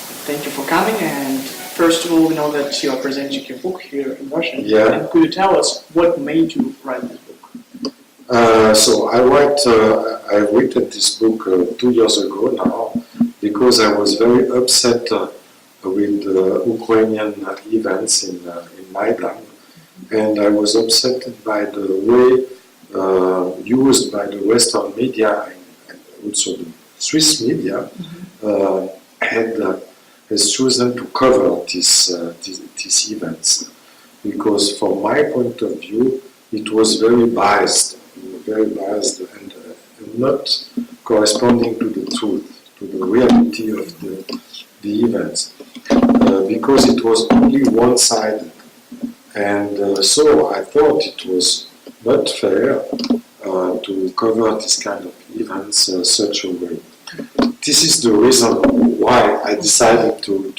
Thank you for coming. And first of all, we know that you are presenting your book here in Russia. Yeah. And could you tell us what made you write this book? I've written this book 2 years ago now because I was very upset with Ukrainian events in Maidan, and I was upset by the way used by the Western media and also the Swiss media has chosen to cover these events, because from my point of view it was very biased and not corresponding to the truth, to the reality of the events, because it was only one-sided, and so I thought it was not fair to cover this kind of events such a way. This is the reason why I decided to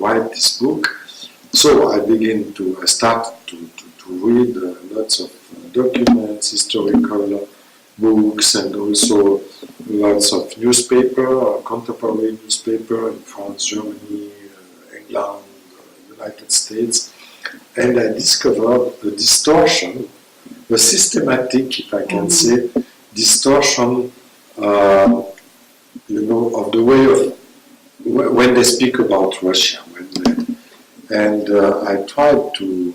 write this book. So I started to read lots of documents, historical books, and also lots of newspaper, contemporary newspaper in France, Germany, England, United States, and I discovered the distortion, the systematic, if I can say, distortion, of the way of when they speak about Russia. I tried to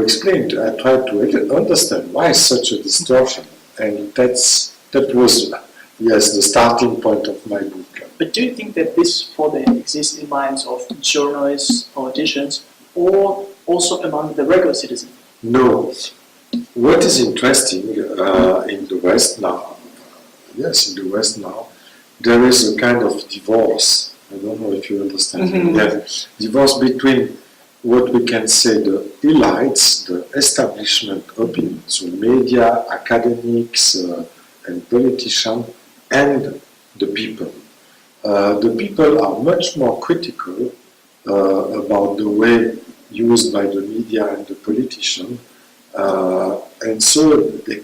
explain, I tried to understand why such a distortion, and that was, yes, the starting point of my book. But do you think that this further exists in minds of journalists, politicians, or also among the regular citizen? No. What is interesting in the West now, there is a kind of divorce. I don't know if you understand. Divorce between what we can say the elites, the establishment opinion, so media, academics, and politicians, and the people. The people are much more critical about the way used by the media and the politician, and so the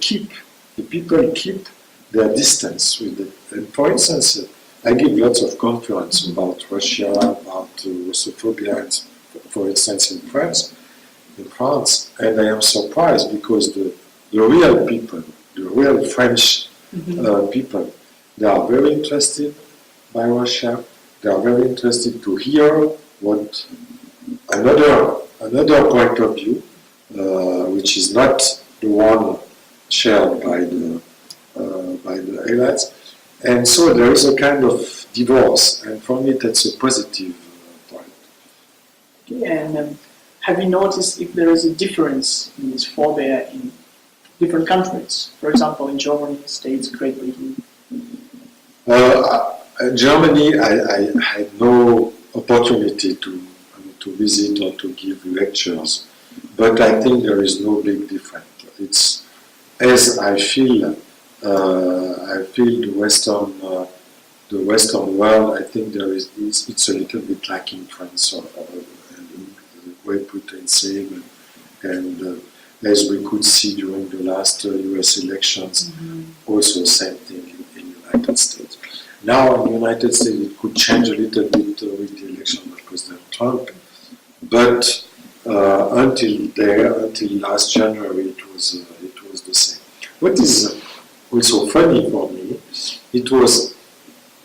people keep their distance with it. And for instance, I give lots of conferences about Russia, about Russophobia, for instance, in France, and I am surprised because the real people, the real French people, they are very interested by Russia. They are very interested to hear what another point of view, which is not the one shared by the elites. And so there is a kind of divorce, and for me that's a positive point. Okay, and have you noticed if there is a difference in this phobia in different countries? For example, in Germany, States, Great Britain? Germany, I had no opportunity to visit or to give lectures, but I think there is no big difference. It's as I feel the Western world. I think it's a little bit like in France or Great Britain, same, and as we could see during the last U.S. elections, also same thing in United States. Now in the United States it could change a little bit with the election of President Trump, but until last January it was the same. What is also funny for me, it was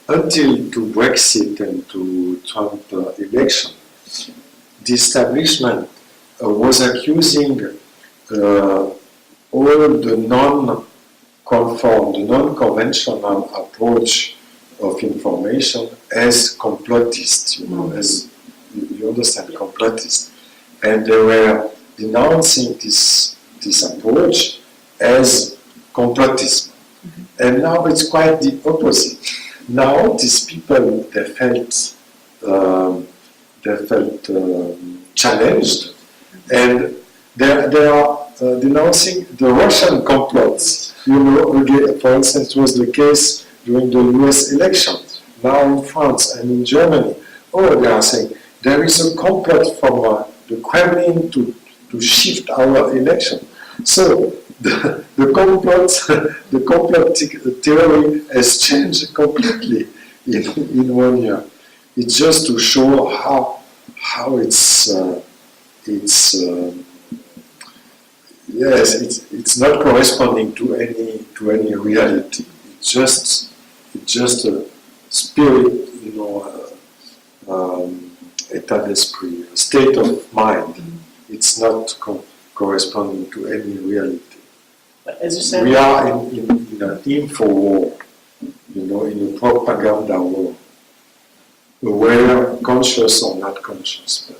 until to Brexit and to Trump election, the establishment was accusing all the non-conventional approach of information as complotist, as you understand, complotist, and they were denouncing this approach as complotism. And now it's quite the opposite. Now these people, they felt challenged, and they are denouncing the Russian complots. For instance, it was the case during the US elections, now in France and in Germany. They are saying there is a complot from the Kremlin to shift our election. So the complot theory has changed completely in 1 year. It's just to show how it's not corresponding to any reality. It's just a spirit, état d'esprit, a state of mind. It's not corresponding to any reality. But as you said, we are in an info war, in a propaganda war, aware, conscious or not conscious.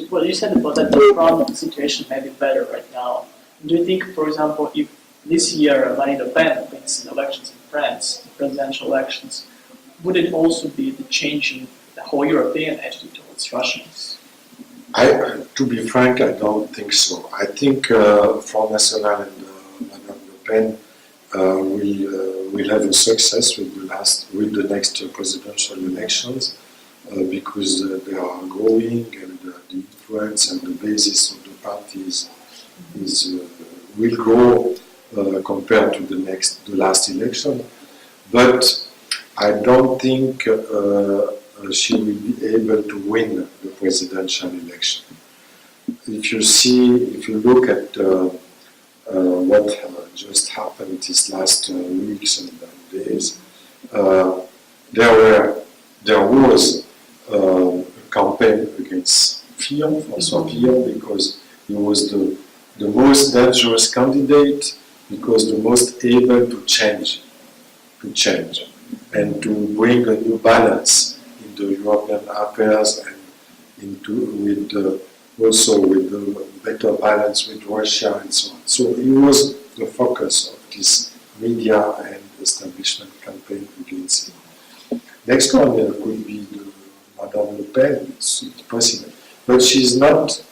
what you said about that the Trump situation may be better right now. Do you think, for example, if this year Marine Le Pen wins elections in France, presidential elections, would it also be the change in the whole European attitude towards Russians? To be frank, I don't think so. I think Front National and Madame Le Pen will have a success with the next presidential elections because they are growing and the influence and the basis of the parties will grow compared to the last election. But I don't think she will be able to win the presidential election. If you look at what just happened these last weeks and days, there was a campaign against François Fillon, because he was the most dangerous candidate, because the most able to change, and to bring a new balance in the European affairs and also with the better balance with Russia and so on. So it was the focus of this media and establishment campaign against him. Next one could be Madame Le Pen, it's possible. But she's not,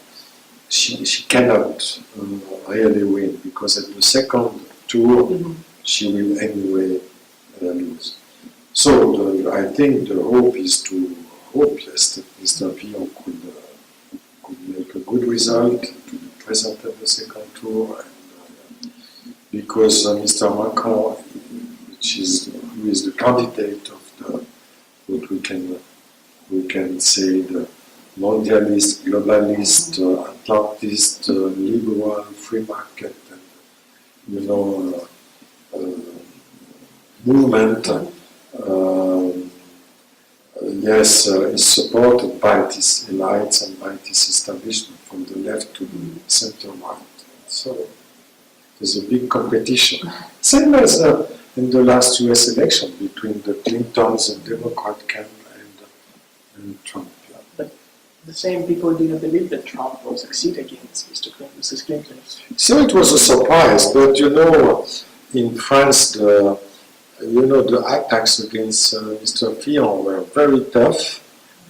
she cannot really win, because at the second tour she will anyway lose. So I think the hope is that Mr. Fillon could make a good result to be present at the second tour, and because Mr. Macron, who is the candidate of what we can say the mondialist, globalist, Atlantist, liberal, free market, and movement. Is supported by these elites and by this establishment from the left to the center right. So there's a big competition. Same as in the last US election between the Clintons and Democrat camp and Trump. Yeah. But the same people didn't believe that Trump will succeed against Mrs. Clinton. So it was a surprise, but in France the attacks against Mr. Fillon were very tough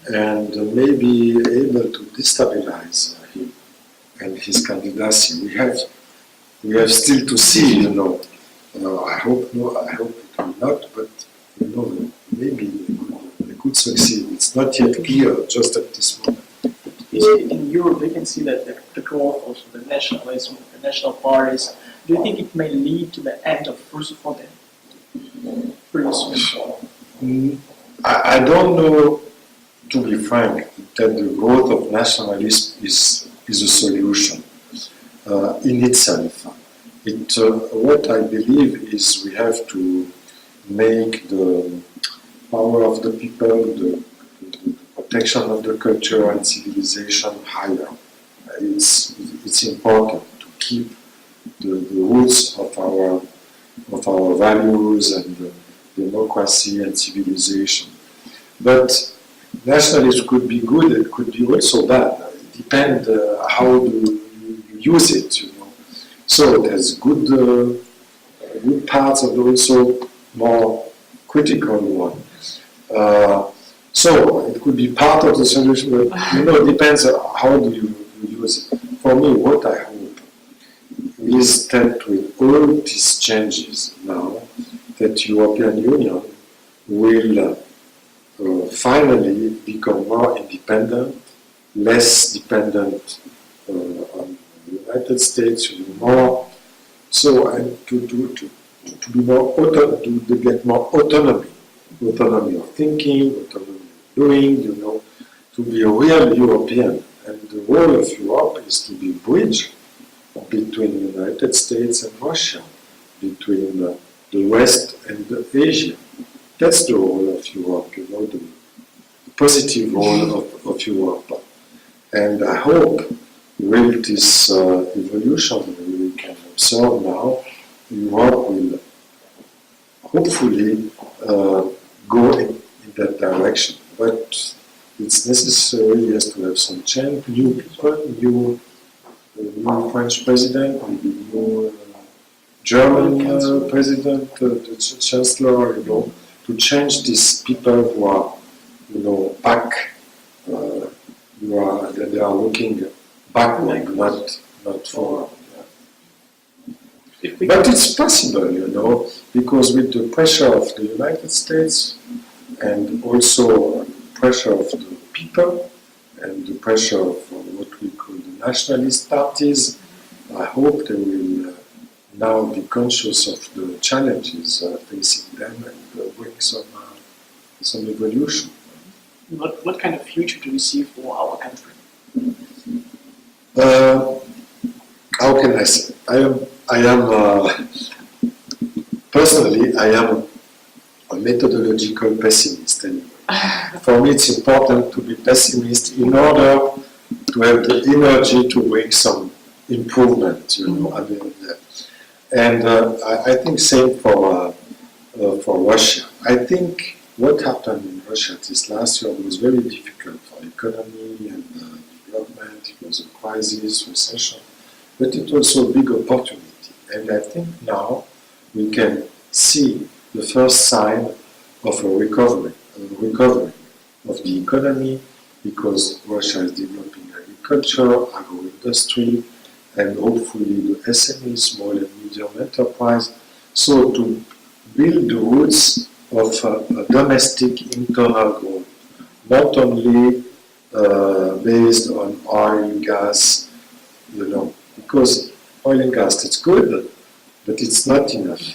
and maybe able to destabilize him and his candidacy. We have still to see, I hope it will not, but maybe they could succeed. It's not yet clear just at this moment. In Europe, we can see that the growth of the nationalism, the national parties. Do you think it may lead to the end of Russophobia? I don't know, to be frank, that the growth of nationalism is a solution in itself. What I believe is we have to make the power of the people, the protection of the culture and civilization higher. It's important to keep the roots of our values and democracy and civilization. But nationalism could be good, it could be also bad. It depends how you use it, So there's good parts and also more critical ones. So it could be part of the solution, but it depends how do you use it. For me, what I hope is that with all these changes now, that European Union will finally become more independent, less dependent on the United States, more so, and to be more to get more autonomy of thinking, autonomy of doing, to be a real European. And the role of Europe is to be a bridge between the United States and Russia, between the West and Asia. That's the role of Europe, the positive role of Europe. And I hope with this evolution we can observe now, Europe will hopefully go in that direction. But it's necessary, yes, to have some change, new people, new French president, maybe new German president, the chancellor, to change these people who are, back, they are looking backward, not forward. But it's possible, because with the pressure of the United States and also pressure of the people and the pressure of what we call the nationalist parties, I hope they will now be conscious of the challenges facing them and bring some evolution. What kind of future do you see for our country? How can I say? I am personally, I am a methodological pessimist anyway. For me, it's important to be pessimist in order to have the energy to bring some improvement, I think same for Russia. I think what happened in Russia this last year was very difficult for the economy and development. It was a crisis, recession, but it was also a big opportunity. And I think now we can see the first sign of a recovery of the economy, because Russia is developing agriculture, agro-industry, and hopefully the SME, small and medium enterprise. So to build the roots of a domestic internal growth, not only based on oil, gas, because oil and gas, it's good, but it's not enough.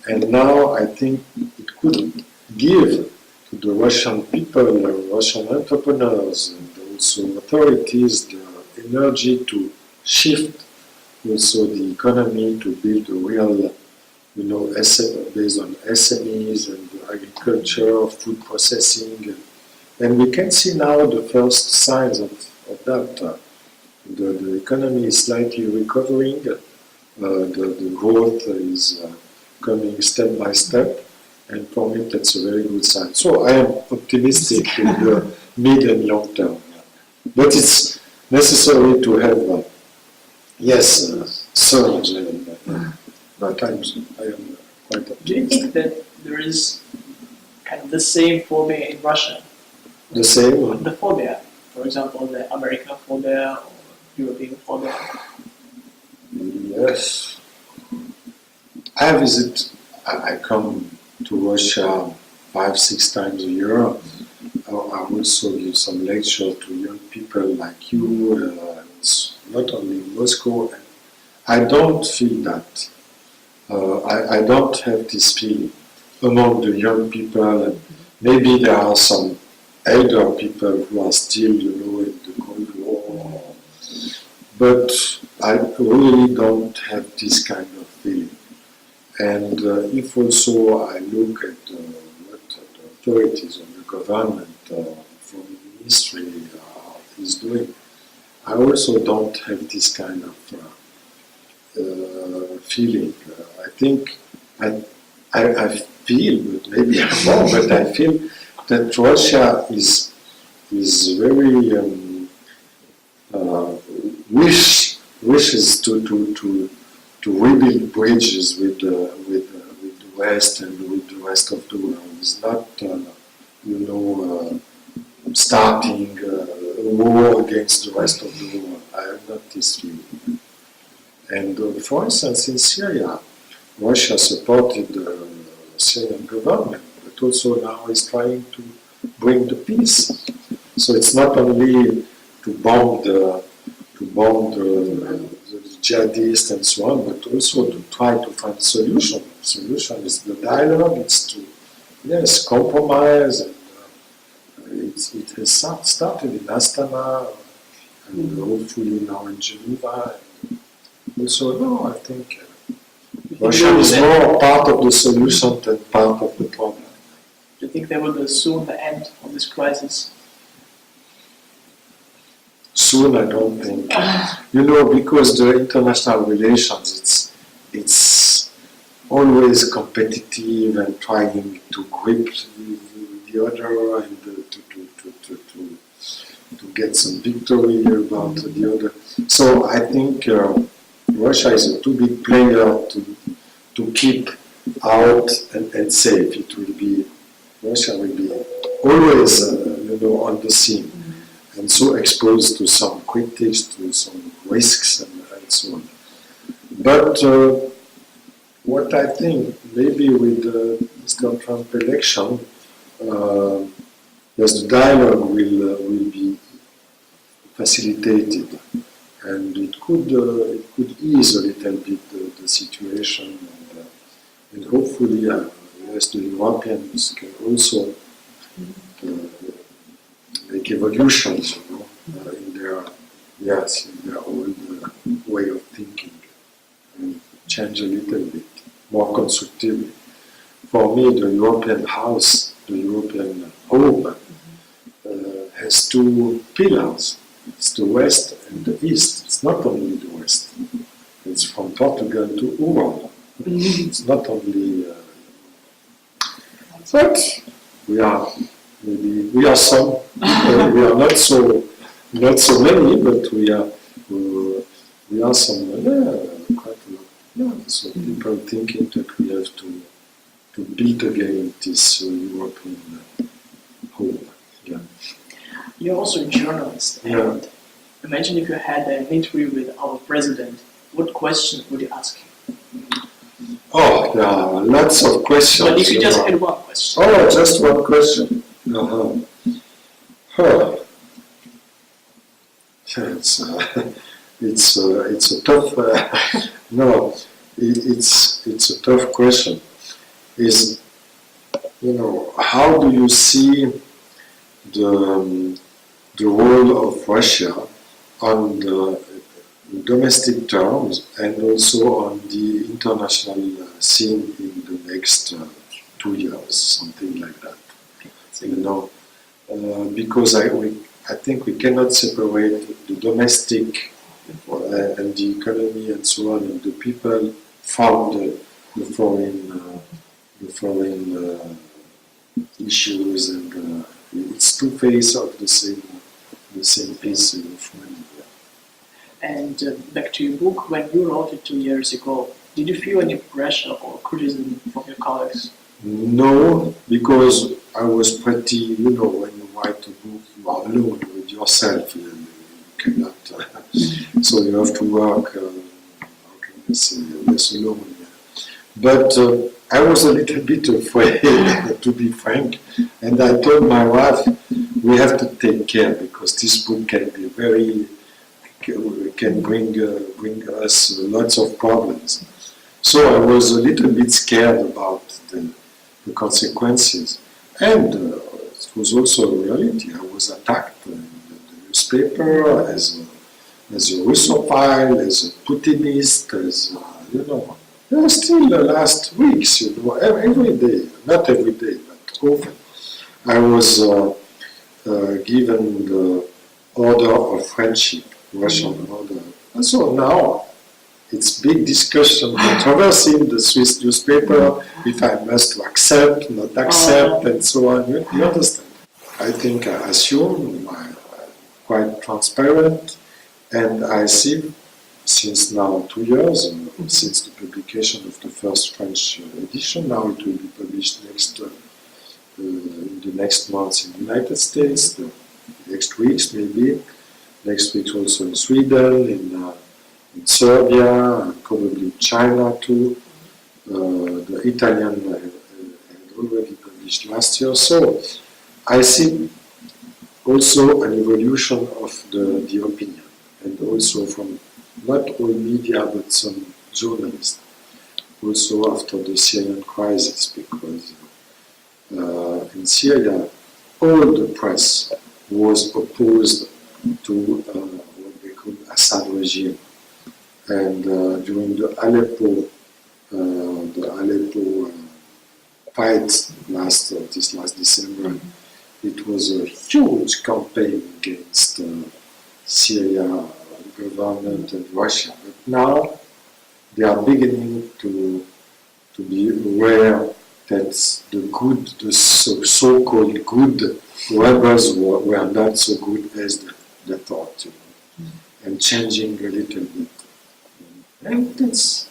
And now I think it could give to the Russian people, the Russian entrepreneurs, and also authorities the energy to shift also the economy to build a real, based on SMEs and agriculture, food processing. And we can see now the first signs of that. The economy is slightly recovering. The growth is coming step by step. And for me, that's a very good sign. So I am optimistic in the mid and long term. But it's necessary to have, surge. But I am quite optimistic. Do you think that there is kind of the same phobia in Russia? The same? The phobia, for example, the American phobia or European phobia? Yes. I come to Russia 5-6 times a year. I also give some lecture to young people like you, it's not only in Moscow. I don't feel that. I don't have this feeling among the young people. And maybe there are some elder people who are still, in the Cold War. But I really don't have this kind of feeling. And if also I look at what the authorities of the government from the ministry is doing, I also don't have this kind of feeling. I think I feel, but maybe I'm wrong, but I feel that Russia is very wishes to rebuild bridges with the West and with the rest of the world. It's not, starting a war against the rest of the world. I have not this feeling. And for instance, in Syria, Russia supported the Syrian government, but also now is trying to bring the peace. So it's not only to bomb the jihadists and so on, but also to try to find a solution. The solution is the dialogue. It's to compromise. And it has started in Astana and hopefully now in Geneva. And so, no, I think Russia is more part of the solution than part of the problem. Do you think there will be soon the end of this crisis? Soon, I don't think. Because the international relations, it's always competitive and trying to grip the other and to get some victory about the other. So I think Russia is a too big player to keep out and safe. It will be Russia will be always on the scene and so exposed to some critics, to some risks and so on. But what I think maybe with the Mr. Trump election, yes, the dialogue will be facilitated, and it could ease a little bit the situation, and hopefully, yes, the Europeans can also make evolutions, in their own way of thinking, and change a little bit more constructively. For me, the European house, the European home, has two pillars. It's the West and the East. It's not only the West. It's from Portugal to Uruguay. It's not only. But we are some. We are not so many, but we are some. Quite a lot. Yeah. So people thinking that we have to build again this European home. Yeah. You're also a journalist, and imagine if you had an interview with our president, what question would you ask him? Oh, there are lots of questions. But if you just had one question. Oh, just one question. It's a tough. No, it's a tough question. Is how do you see the role of Russia on the domestic terms and also on the international scene in the next 2 years, something like that. Because I think we cannot separate the domestic and the economy and so on and the people from the foreign issues, and it's two faces of the same piece of money. And back to your book, when you wrote it 2 years ago, did you feel any pressure or criticism from your colleagues? No, because I was pretty, when you write a book, you are alone with yourself. You cannot, so you have to work, how can I say, less alone. But I was a little bit afraid, to be frank, and I told my wife, we have to take care because this book can bring us lots of problems. So I was a little bit scared about the consequences, and it was also a reality. I was attacked in the newspaper as a Russophile, as a Putinist, as still the last weeks, every day, not every day, but often, I was given the order of friendship, Russian order. And so now, it's big discussion, controversy in the Swiss newspaper, if I must accept, not accept, and so on. You understand? I think I assume I'm quite transparent, and I see since now 2 years, since the publication of the first French edition, now it will be published in the next months in the United States, the next weeks maybe, next week also in Sweden, in Serbia, and probably in China too. The Italian had already published last year. So I see also an evolution of the opinion, and also from not all media but some journalists, also after the Syrian crisis, because in Syria all the press was opposed to what they call Assad regime. And during the Aleppo fight this last December, it was a huge campaign against Syria government and Russia. But now they are beginning to be aware that the so-called good rebels were not so good as they thought, and changing a little bit. And that's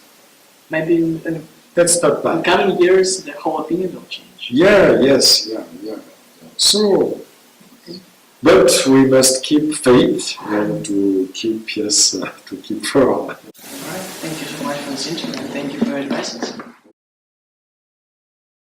maybe in That's not bad. coming years the whole opinion will change. Yeah. So, but we must keep faith and to keep firm. Alright, thank you so much for this interview and thank you for your advices.